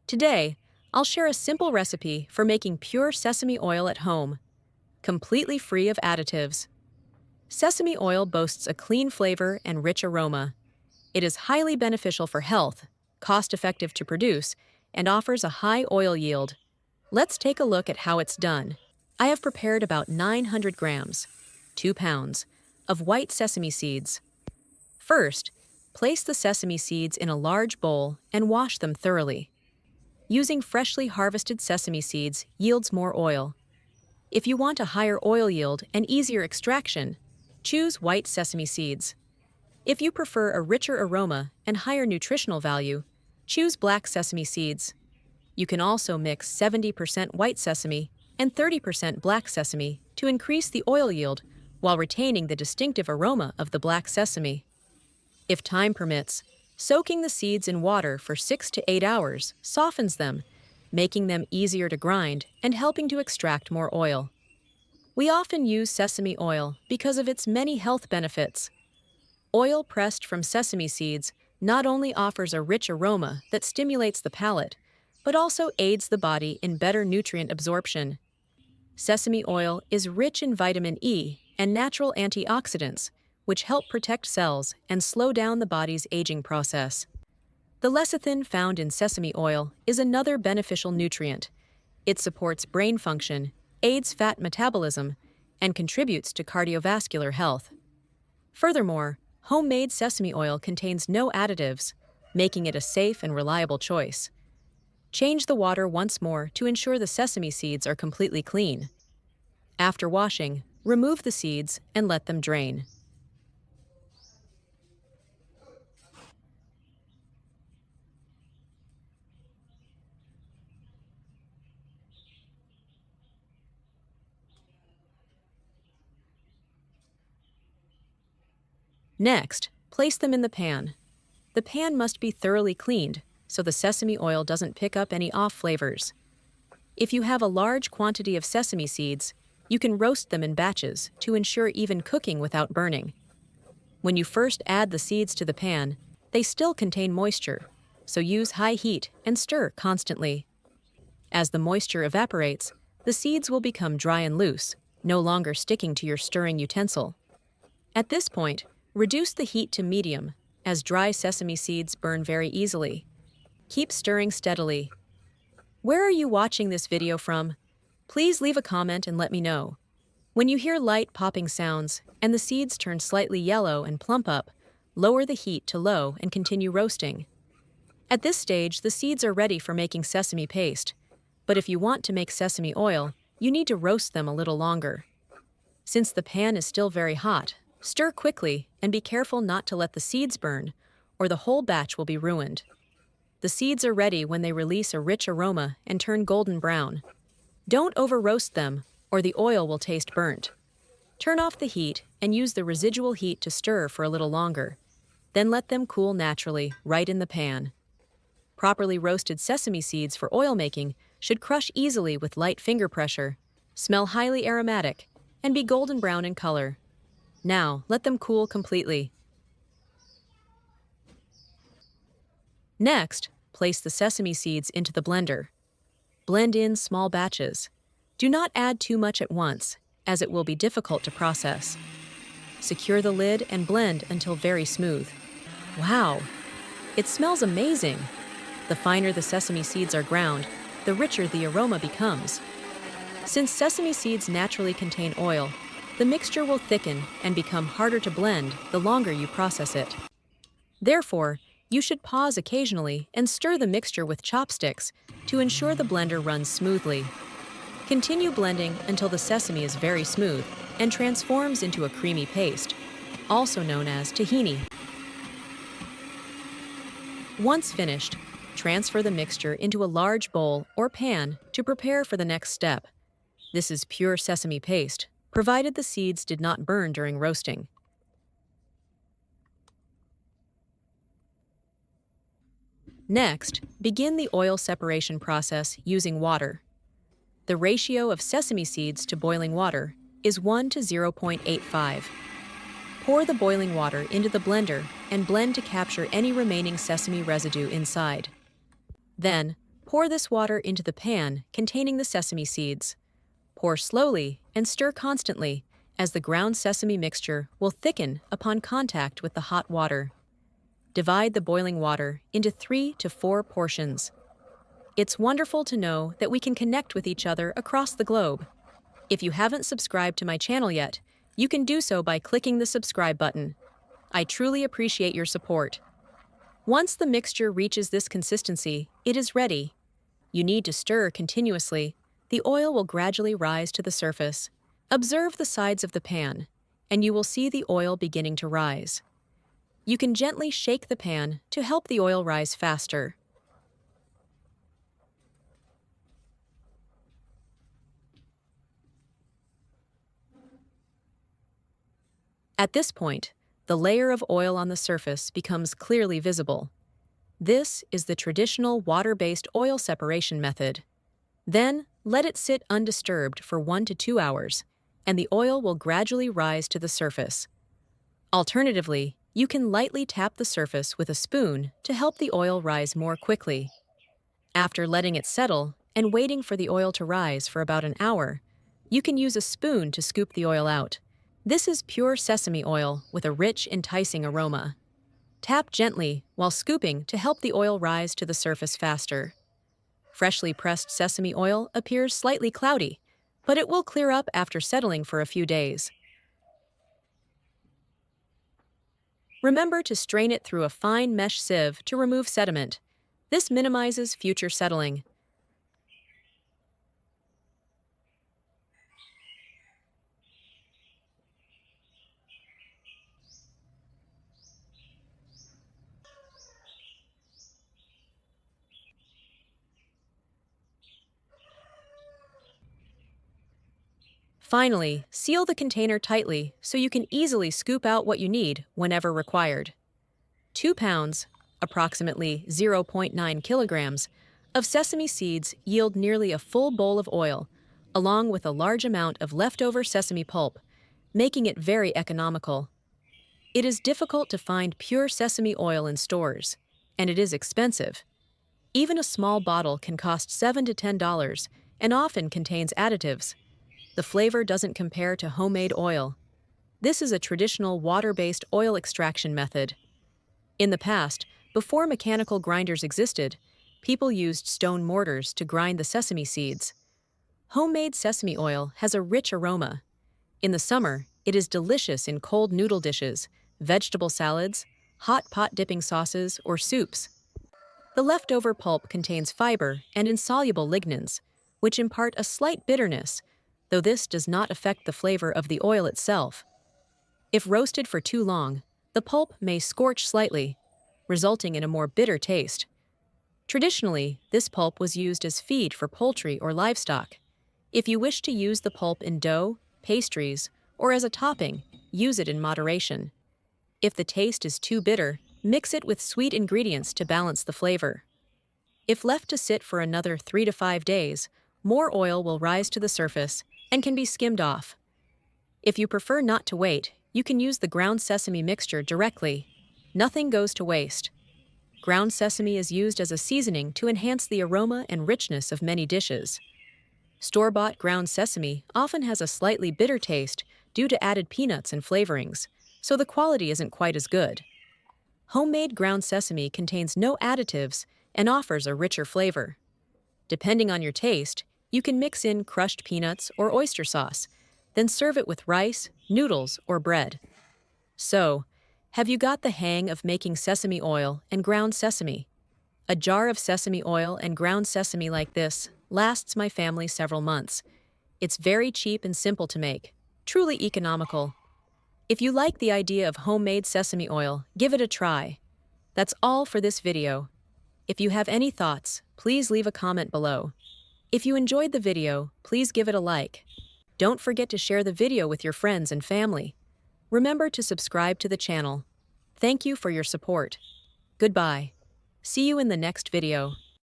Today, I'll share a simple recipe for making pure sesame oil at home, completely free of additives. Sesame oil boasts a clean flavor and rich aroma. It is highly beneficial for health, cost-effective to produce, and offers a high oil yield. Let's take a look at how it's done. I have prepared about 900 grams, 2 pounds, of white sesame seeds. First, place the sesame seeds in a large bowl and wash them thoroughly. Using freshly harvested sesame seeds yields more oil. If you want a higher oil yield and easier extraction, choose white sesame seeds. If you prefer a richer aroma and higher nutritional value, choose black sesame seeds. You can also mix 70% white sesame and 30% black sesame to increase the oil yield while retaining the distinctive aroma of the black sesame. If time permits, soaking the seeds in water for 6 to 8 hours softens them, making them easier to grind and helping to extract more oil. We often use sesame oil because of its many health benefits. Oil pressed from sesame seeds not only offers a rich aroma that stimulates the palate, but also aids the body in better nutrient absorption. Sesame oil is rich in vitamin E and natural antioxidants, which help protect cells and slow down the body's aging process. The lecithin found in sesame oil is another beneficial nutrient. It supports brain function, aids fat metabolism, and contributes to cardiovascular health. Furthermore, homemade sesame oil contains no additives, making it a safe and reliable choice. Change the water once more to ensure the sesame seeds are completely clean. After washing, remove the seeds and let them drain. Next, place them in the pan. The pan must be thoroughly cleaned so the sesame oil doesn't pick up any off flavors. If you have a large quantity of sesame seeds, you can roast them in batches to ensure even cooking without burning. When you first add the seeds to the pan, they still contain moisture, so use high heat and stir constantly. As the moisture evaporates, the seeds will become dry and loose, no longer sticking to your stirring utensil. At this point, reduce the heat to medium, as dry sesame seeds burn very easily. Keep stirring steadily. Where are you watching this video from? Please leave a comment and let me know. When you hear light popping sounds and the seeds turn slightly yellow and plump up, lower the heat to low and continue roasting. At this stage, the seeds are ready for making sesame paste, but if you want to make sesame oil, you need to roast them a little longer. Since the pan is still very hot, stir quickly and be careful not to let the seeds burn, or the whole batch will be ruined. The seeds are ready when they release a rich aroma and turn golden brown. Don't over-roast them, or the oil will taste burnt. Turn off the heat and use the residual heat to stir for a little longer. Then let them cool naturally right in the pan. Properly roasted sesame seeds for oil making should crush easily with light finger pressure, smell highly aromatic, and be golden brown in color. Now, let them cool completely. Next, place the sesame seeds into the blender. Blend in small batches. Do not add too much at once, as it will be difficult to process. Secure the lid and blend until very smooth. Wow! It smells amazing! The finer the sesame seeds are ground, the richer the aroma becomes. Since sesame seeds naturally contain oil, the mixture will thicken and become harder to blend the longer you process it. Therefore, you should pause occasionally and stir the mixture with chopsticks to ensure the blender runs smoothly. Continue blending until the sesame is very smooth and transforms into a creamy paste, also known as tahini. Once finished, transfer the mixture into a large bowl or pan to prepare for the next step. This is pure sesame paste, provided the seeds did not burn during roasting. Next, begin the oil separation process using water. The ratio of sesame seeds to boiling water is 1 to 0.85. Pour the boiling water into the blender and blend to capture any remaining sesame residue inside. Then, Pour this water into the pan containing the sesame seeds. Pour slowly and stir constantly, as the ground sesame mixture will thicken upon contact with the hot water. Divide the boiling water into 3 to 4 portions. It's wonderful to know that we can connect with each other across the globe. If you haven't subscribed to my channel yet, you can do so by clicking the subscribe button. I truly appreciate your support. Once the mixture reaches this consistency, it is ready. You need to stir continuously. The oil will gradually rise to the surface. Observe the sides of the pan, and you will see the oil beginning to rise. You can gently shake the pan to help the oil rise faster. At this point, the layer of oil on the surface becomes clearly visible. This is the traditional water-based oil separation method. Then, let it sit undisturbed for 1 to 2 hours, and the oil will gradually rise to the surface. Alternatively, you can lightly tap the surface with a spoon to help the oil rise more quickly. After letting it settle and waiting for the oil to rise for about an hour, you can use a spoon to scoop the oil out. This is pure sesame oil with a rich, enticing aroma. Tap gently while scooping to help the oil rise to the surface faster. Freshly pressed sesame oil appears slightly cloudy, but it will clear up after settling for a few days. Remember to strain it through a fine mesh sieve to remove sediment. This minimizes future settling. Finally, seal the container tightly so you can easily scoop out what you need whenever required. 2 pounds, approximately 0.9 kilograms, of sesame seeds yield nearly a full bowl of oil, along with a large amount of leftover sesame pulp, making it very economical. It is difficult to find pure sesame oil in stores, and it is expensive. Even a small bottle can cost $7 to $10 and often contains additives. The flavor doesn't compare to homemade oil. This is a traditional water-based oil extraction method. In the past, before mechanical grinders existed, people used stone mortars to grind the sesame seeds. Homemade sesame oil has a rich aroma. In the summer, it is delicious in cold noodle dishes, vegetable salads, hot pot dipping sauces, or soups. The leftover pulp contains fiber and insoluble lignans, which impart a slight bitterness, though this does not affect the flavor of the oil itself. If roasted for too long, the pulp may scorch slightly, resulting in a more bitter taste. Traditionally, this pulp was used as feed for poultry or livestock. If you wish to use the pulp in dough, pastries, or as a topping, use it in moderation. If the taste is too bitter, mix it with sweet ingredients to balance the flavor. If left to sit for another 3 to 5 days, more oil will rise to the surface and can be skimmed off. If you prefer not to wait, you can use the ground sesame mixture directly. Nothing goes to waste. Ground sesame is used as a seasoning to enhance the aroma and richness of many dishes. Store-bought ground sesame often has a slightly bitter taste due to added peanuts and flavorings, so the quality isn't quite as good. Homemade ground sesame contains no additives and offers a richer flavor. Depending on your taste, you can mix in crushed peanuts or oyster sauce, then serve it with rice, noodles, or bread. So, have you got the hang of making sesame oil and ground sesame? A jar of sesame oil and ground sesame like this lasts my family several months. It's very cheap and simple to make, truly economical. If you like the idea of homemade sesame oil, give it a try. That's all for this video. If you have any thoughts, please leave a comment below. If you enjoyed the video, please give it a like. Don't forget to share the video with your friends and family. Remember to subscribe to the channel. Thank you for your support. Goodbye. See you in the next video.